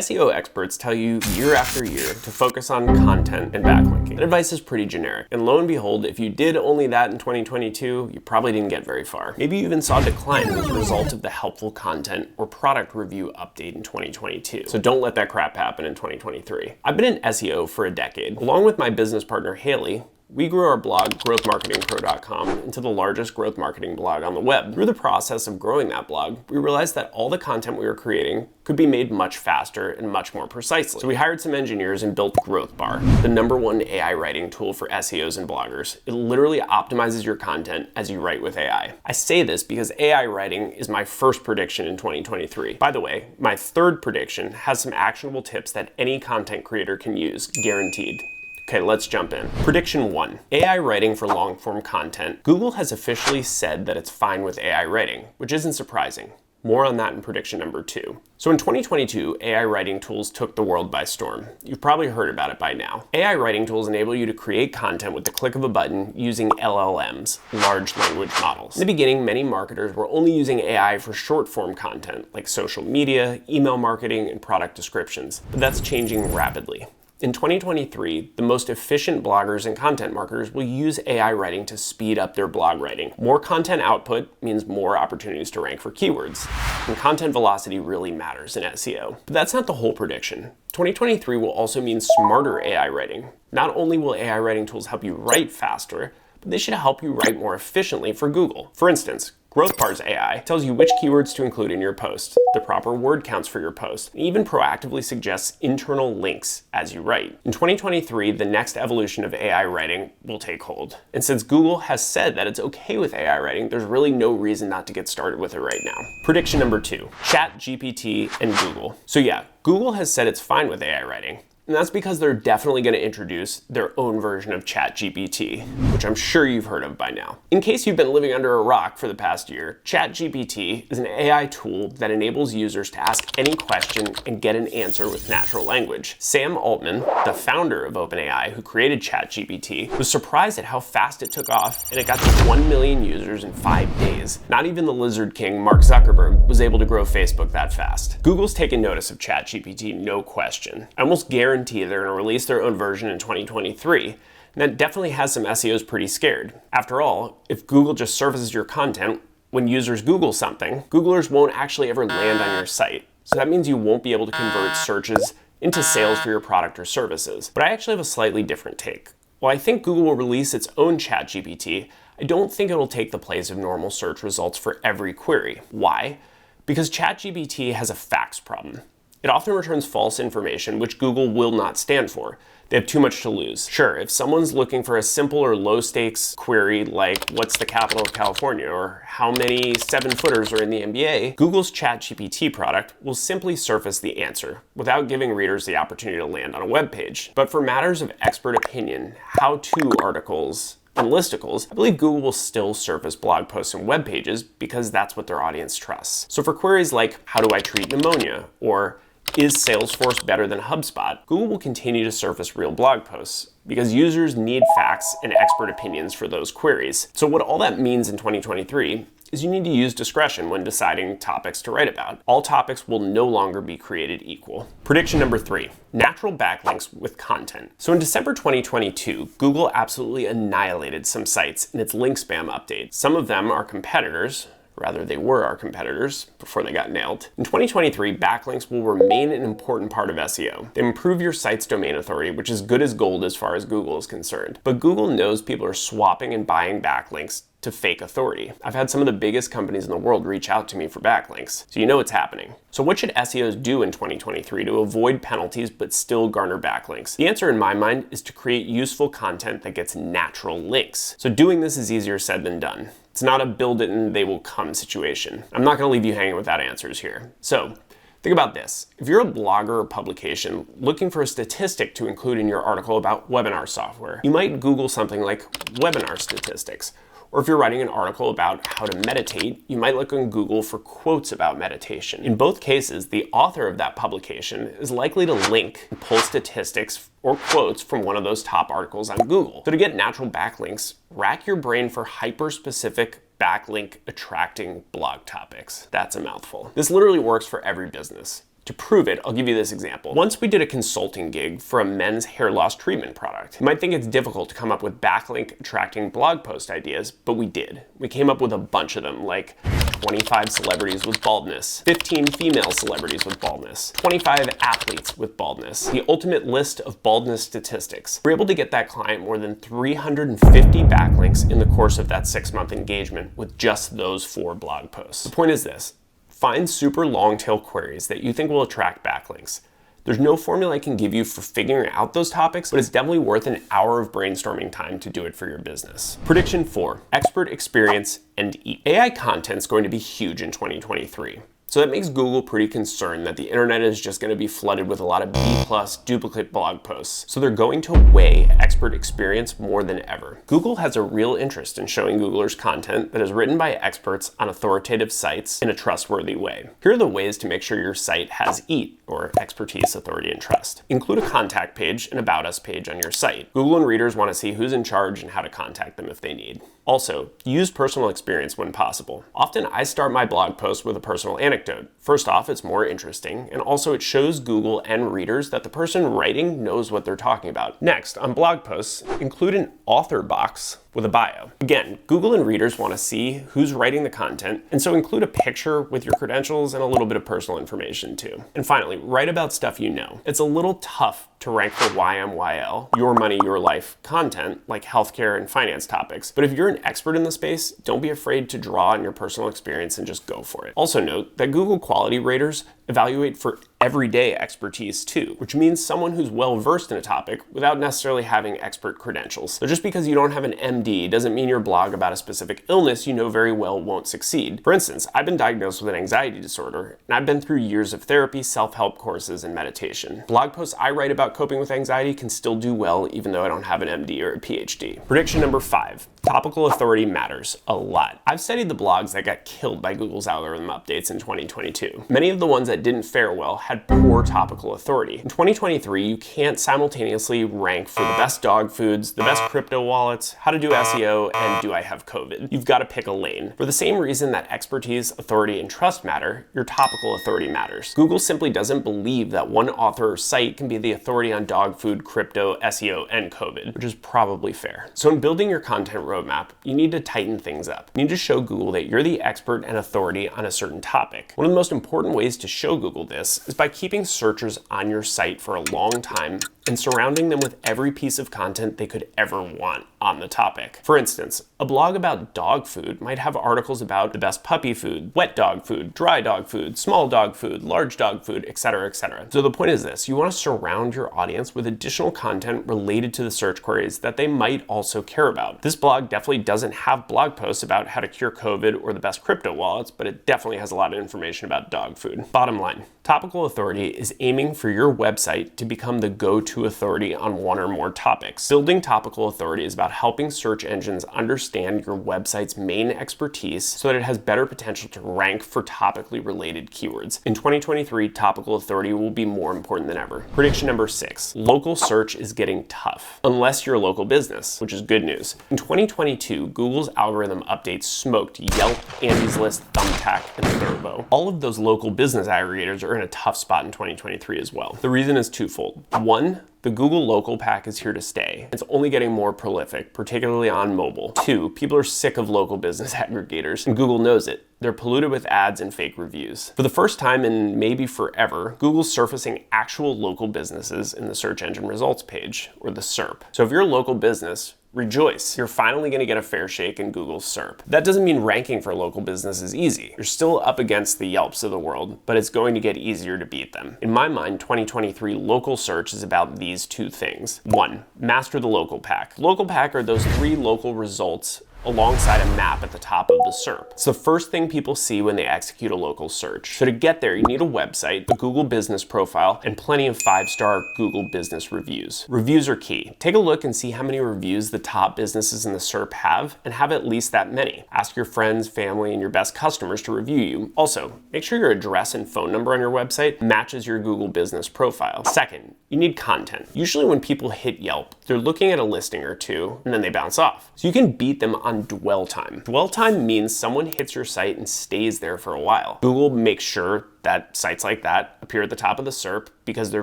SEO experts tell you year after year to focus on content and backlinking. That advice is pretty generic, and lo and behold, if you did only that in 2022, you probably didn't get very far. Maybe you even saw a decline as a result of the helpful content or product review update in 2022. So don't let that crap happen in 2023. I've been in SEO for a decade. Along with my business partner, Haley, we grew our blog, growthmarketingpro.com, into the largest growth marketing blog on the web. Through the process of growing that blog, we realized that all the content we were creating could be made much faster and much more precisely. So we hired some engineers and built GrowthBar, the #1 AI writing tool for SEOs and bloggers. It literally optimizes your content as you write with AI. I say this because AI writing is my first prediction in 2023. By the way, my third prediction has some actionable tips that any content creator can use, guaranteed. Okay, let's jump in. Prediction 1, AI writing for long-form content. Google has officially said that it's fine with AI writing, which isn't surprising. More on that in prediction number 2. So in 2022, AI writing tools took the world by storm. You've probably heard about it by now. AI writing tools enable you to create content with the click of a button using LLMs, large language models. In the beginning, many marketers were only using AI for short-form content, like social media, email marketing, and product descriptions. But that's changing rapidly. In 2023, the most efficient bloggers and content marketers will use AI writing to speed up their blog writing. More content output means more opportunities to rank for keywords, and content velocity really matters in SEO. But that's not the whole prediction. 2023 will also mean smarter AI writing. Not only will AI writing tools help you write faster, but they should help you write more efficiently for Google. For instance, GrowthBar's AI tells you which keywords to include in your post, the proper word counts for your post, and even proactively suggests internal links as you write. In 2023, the next evolution of AI writing will take hold. And since Google has said that it's okay with AI writing, there's really no reason not to get started with it right now. Prediction number 2, ChatGPT and Google. So yeah, Google has said it's fine with AI writing. And that's because they're definitely going to introduce their own version of ChatGPT, which I'm sure you've heard of by now. In case you've been living under a rock for the past year, ChatGPT is an AI tool that enables users to ask any question and get an answer with natural language. Sam Altman, the founder of OpenAI, who created ChatGPT, was surprised at how fast it took off, and it got to 1 million users in 5 days. Not even the Lizard King, Mark Zuckerberg, was able to grow Facebook that fast. Google's taken notice of ChatGPT, no question. I almost guarantee they're going to release their own version in 2023. And that definitely has some SEOs pretty scared. After all, if Google just surfaces your content when users Google something, Googlers won't actually ever land on your site. So that means you won't be able to convert searches into sales for your product or services. But I actually have a slightly different take. While I think Google will release its own ChatGPT, I don't think it will take the place of normal search results for every query. Why? Because ChatGPT has a facts problem. It often returns false information, which Google will not stand for. They have too much to lose. Sure, if someone's looking for a simple or low-stakes query like what's the capital of California or how many 7-footers are in the NBA, Google's ChatGPT product will simply surface the answer without giving readers the opportunity to land on a web page. But for matters of expert opinion, how-to articles, and listicles, I believe Google will still surface blog posts and web pages because that's what their audience trusts. So for queries like, how do I treat pneumonia? Or is Salesforce better than HubSpot? Google will continue to surface real blog posts because users need facts and expert opinions for those queries. So what all that means in 2023 is you need to use discretion when deciding topics to write about. All topics will no longer be created equal. Prediction number 3, natural backlinks with content. So in December 2022, Google absolutely annihilated some sites in its link spam update. Some of them are competitors. Rather, they were our competitors before they got nailed. In 2023, backlinks will remain an important part of SEO. They improve your site's domain authority, which is good as gold as far as Google is concerned. But Google knows people are swapping and buying backlinks to fake authority. I've had some of the biggest companies in the world reach out to me for backlinks, so you know it's happening. So what should SEOs do in 2023 to avoid penalties but still garner backlinks? The answer in my mind is to create useful content that gets natural links. So doing this is easier said than done. It's not a build it and they will come situation. I'm not going to leave you hanging without answers here. So think about this. If you're a blogger or publication looking for a statistic to include in your article about webinar software, you might Google something like webinar statistics. Or if you're writing an article about how to meditate, you might look on Google for quotes about meditation. In both cases, the author of that publication is likely to link and pull statistics or quotes from one of those top articles on Google. So to get natural backlinks, rack your brain for hyper-specific backlink attracting blog topics. That's a mouthful. This literally works for every business. To prove it, I'll give you this example. Once we did a consulting gig for a men's hair loss treatment product. You might think it's difficult to come up with backlink attracting blog post ideas, but we did. We came up with a bunch of them, like 25 celebrities with baldness, 15 female celebrities with baldness, 25 athletes with baldness, the ultimate list of baldness statistics. We're able to get that client more than 350 backlinks in the course of that 6-month engagement with just those 4 blog posts. The point is this: find super long tail queries that you think will attract backlinks. There's no formula I can give you for figuring out those topics, but it's definitely worth an hour of brainstorming time to do it for your business. Prediction 4, expert experience and eat. AI content is going to be huge in 2023. So that makes Google pretty concerned that the internet is just going to be flooded with a lot of B+ duplicate blog posts. So they're going to weigh expert experience more than ever. Google has a real interest in showing Googlers content that is written by experts on authoritative sites in a trustworthy way. Here are the ways to make sure your site has EAT, or expertise, authority, and trust. Include a contact page and about us page on your site. Google and readers want to see who's in charge and how to contact them if they need. Also, use personal experience when possible. Often I start my blog post with a personal anecdote. First off, it's more interesting, and also it shows Google and readers that the person writing knows what they're talking about. Next, on blog posts, include an author box with a bio. Again, Google and readers want to see who's writing the content, and so include a picture with your credentials and a little bit of personal information too. And finally, write about stuff you know. It's a little tough to rank for YMYL, your money, your life content, like healthcare and finance topics. But if you're an expert in the space, don't be afraid to draw on your personal experience and just go for it. Also note that Google quality raters evaluate for everyday expertise too, which means someone who's well versed in a topic without necessarily having expert credentials. So just because you don't have an MD doesn't mean your blog about a specific illness you know very well won't succeed. For instance, I've been diagnosed with an anxiety disorder, and I've been through years of therapy, self-help courses, and meditation. Blog posts I write about coping with anxiety can still do well even though I don't have an MD or a PhD. Prediction number 5, topical authority matters a lot. I've studied the blogs that got killed by Google's algorithm updates in 2022. Many of the ones that didn't fare well had poor topical authority. In 2023, you can't simultaneously rank for the best dog foods, the best crypto wallets, how to do SEO, and do I have COVID? You've got to pick a lane. For the same reason that expertise, authority, and trust matter, your topical authority matters. Google simply doesn't believe that one author or site can be the authority on dog food, crypto, SEO, and COVID, which is probably fair. So in building your content roadmap, you need to tighten things up. You need to show Google that you're the expert and authority on a certain topic. One of the most important ways to show Google this is by keeping searchers on your site for a long time and surrounding them with every piece of content they could ever want on the topic. For instance, a blog about dog food might have articles about the best puppy food, wet dog food, dry dog food, small dog food, large dog food, etc., etc. So the point is this: you want to surround your audience with additional content related to the search queries that they might also care about. This blog definitely doesn't have blog posts about how to cure COVID or the best crypto wallets, but it definitely has a lot of information about dog food. Bottom line, topical authority is aiming for your website to become the go-to authority on one or more topics. Building topical authority is about helping search engines understand your website's main expertise so that it has better potential to rank for topically related keywords. In 2023, topical authority will be more important than ever. Prediction number 6, local search is getting tough, unless you're a local business, which is good news. In 2022, Google's algorithm updates smoked Yelp, Angie's List, Thumbtack, and Thurbo. All of those local business aggregators are in a tough spot in 2023 as well. The reason is twofold. One, the Google local pack is here to stay. It's only getting more prolific, particularly on mobile. 2, people are sick of local business aggregators, and Google knows it. They're polluted with ads and fake reviews. For the first time in maybe forever, Google's surfacing actual local businesses in the search engine results page, or the SERP. So if you're a local business, rejoice. You're finally going to get a fair shake in Google's SERP. That doesn't mean ranking for local business is easy. You're still up against the Yelps of the world, but it's going to get easier to beat them. In my mind, 2023 local search is about these 2 things. 1, master the local pack. Local pack are those 3 local results alongside a map at the top of the SERP. It's the first thing people see when they execute a local search. So to get there, you need a website, a Google business profile, and plenty of 5-star Google business reviews. Reviews are key. Take a look and see how many reviews the top businesses in the SERP have, and have at least that many. Ask your friends, family, and your best customers to review you. Also, make sure your address and phone number on your website matches your Google business profile. Second, you need content. Usually when people hit Yelp, they're looking at a listing or 2, and then they bounce off. So you can beat them on on dwell time. Dwell time means someone hits your site and stays there for a while. Google makes sure that sites like that appear at the top of the SERP because they're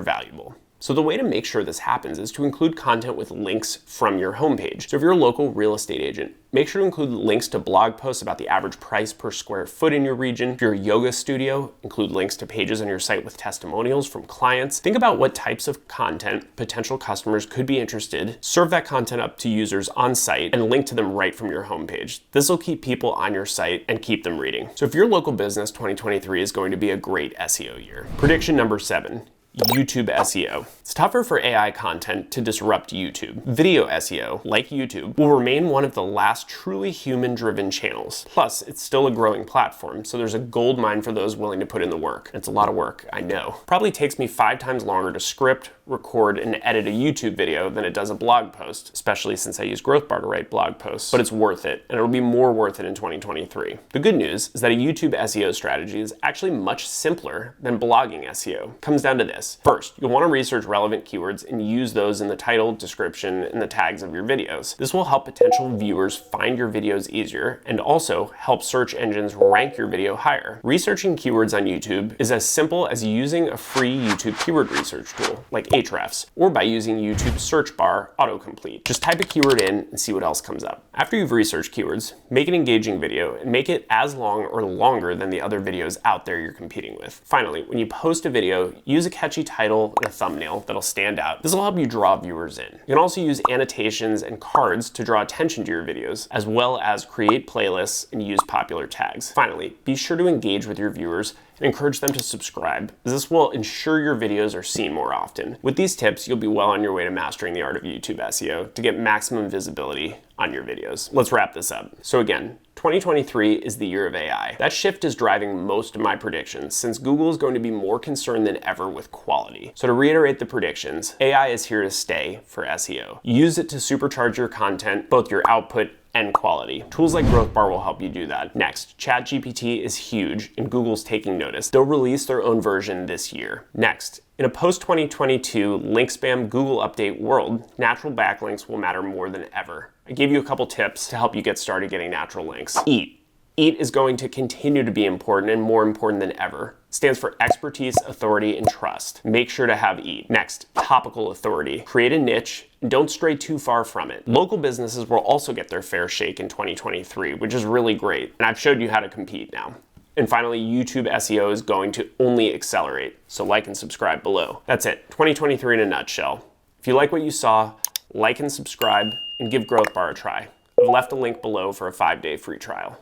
valuable. So the way to make sure this happens is to include content with links from your homepage. So if you're a local real estate agent, make sure to include links to blog posts about the average price per square foot in your region. If you're a yoga studio, include links to pages on your site with testimonials from clients. Think about what types of content potential customers could be interested. Serve that content up to users on site and link to them right from your homepage. This will keep people on your site and keep them reading. So if your local business, 2023 is going to be a great SEO year. Prediction number 7. YouTube SEO. It's tougher for AI content to disrupt YouTube. Video SEO, like YouTube, will remain one of the last truly human-driven channels. Plus, it's still a growing platform, so there's a gold mine for those willing to put in the work. It's a lot of work, I know. Probably takes me 5 times longer to script, record, and edit a YouTube video than it does a blog post, especially since I use GrowthBar to write blog posts, but it's worth it, and it'll be more worth it in 2023. The good news is that a YouTube SEO strategy is actually much simpler than blogging SEO. It comes down to this. First, you'll want to research relevant keywords and use those in the title, description, and the tags of your videos. This will help potential viewers find your videos easier and also help search engines rank your video higher. Researching keywords on YouTube is as simple as using a free YouTube keyword research tool, like Ahrefs, or by using YouTube search bar autocomplete. Just type a keyword in and see what else comes up. After you've researched keywords, make an engaging video and make it as long or longer than the other videos out there you're competing with. Finally, when you post a video, use a catchy title and a thumbnail that'll stand out. This will help you draw viewers in. You can also use annotations and cards to draw attention to your videos, as well as create playlists and use popular tags. Finally, be sure to engage with your viewers and encourage them to subscribe, as this will ensure your videos are seen more often. With these tips, you'll be well on your way to mastering the art of YouTube SEO to get maximum visibility on your videos. Let's wrap this up. So again, 2023 is the year of AI. That shift is driving most of my predictions, since Google is going to be more concerned than ever with quality. So to reiterate the predictions, AI is here to stay for SEO. Use it to supercharge your content, both your output and quality. Tools like GrowthBar will help you do that. Next, ChatGPT is huge and Google's taking notice. They'll release their own version this year. Next, in a post-2022 link spam Google update world, natural backlinks will matter more than ever. I gave you a couple tips to help you get started getting natural links. EAT. EAT is going to continue to be important and more important than ever. It stands for expertise, authority, and trust. Make sure to have EAT. Next, topical authority. Create a niche and don't stray too far from it. Local businesses will also get their fair shake in 2023, which is really great. And I've showed you how to compete now. And finally, YouTube SEO is going to only accelerate. So like and subscribe below. That's it, 2023 in a nutshell. If you like what you saw, like and subscribe and give GrowthBar a try. I've left a link below for a 5-day free trial.